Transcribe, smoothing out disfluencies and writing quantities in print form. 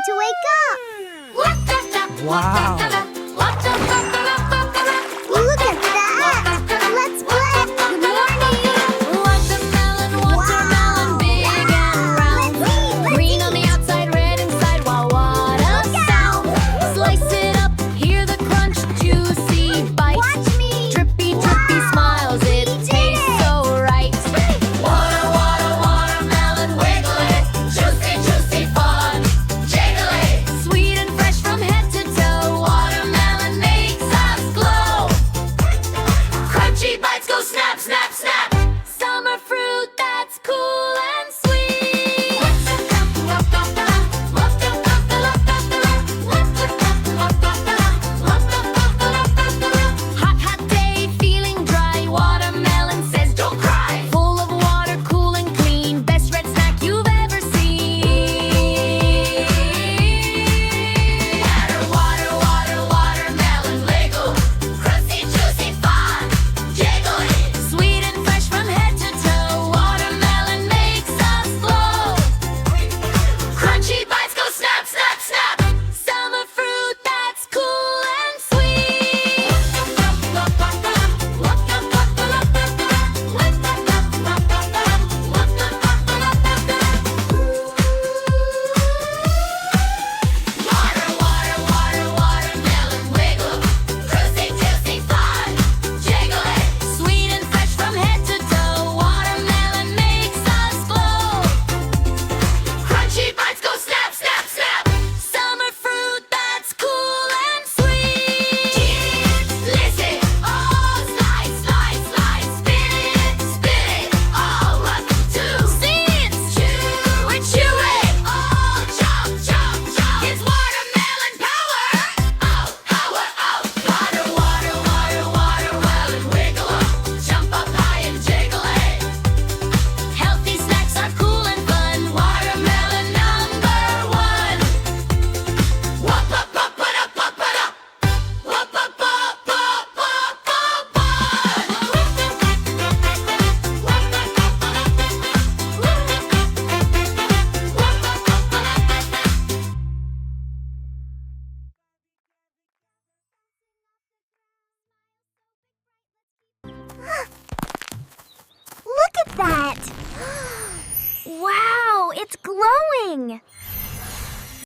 to wake up. Wow. Look at that. Let's play. Good morning. Watermelon, watermelon, big and round. Green on the outside, red inside. Wow, what a sound. Slice it up, hear the crunch, juicy bite. Watch me. Drippy, drippy smiles, it tastes so right. Watermelon, wiggle it. Juicy, juicy fun. Jiggle it. Sweet and fresh from head to toe. Watermelon makes us glow. Crunchy bites go snap, snap, snap. Summer fruit that's cool and sweet. Hot, hot day, feeling dry. Watermelon says don't cry. Full of water, cool and clean. Best red snack you've ever seen. Watermelon, wiggle. Crusty, juicy, fun. Jiggle it. Sweet and fresh from head to toe. Watermelon makes us glow. Crunchy bites go snap, snap, snap. Summer fruit that's cool and sweet. Watermelon, wiggle. Crusty, juicy, fun. Jiggle it. Sweet and fresh from head to toe. Watermelon makes us glow. Crunchy bites go snap, snap, snap. Summer fruit that's cool and sweet. Kids, listen. Oh, slice, slice, slice. Spin it, spin it. Oh, what to see it. Chew it, chew it. Oh, chomp, chomp, chomp. It's watermelon power. Oh, power, oh. Watermelon, wiggle up. Jump up high and jiggle it. Healthy snacks are cool and fun. Watermelon number one. Whoop, up, up, up, up, up, up. Whoop, up, up, up, up, up, Look at that. Wow, it's glowing.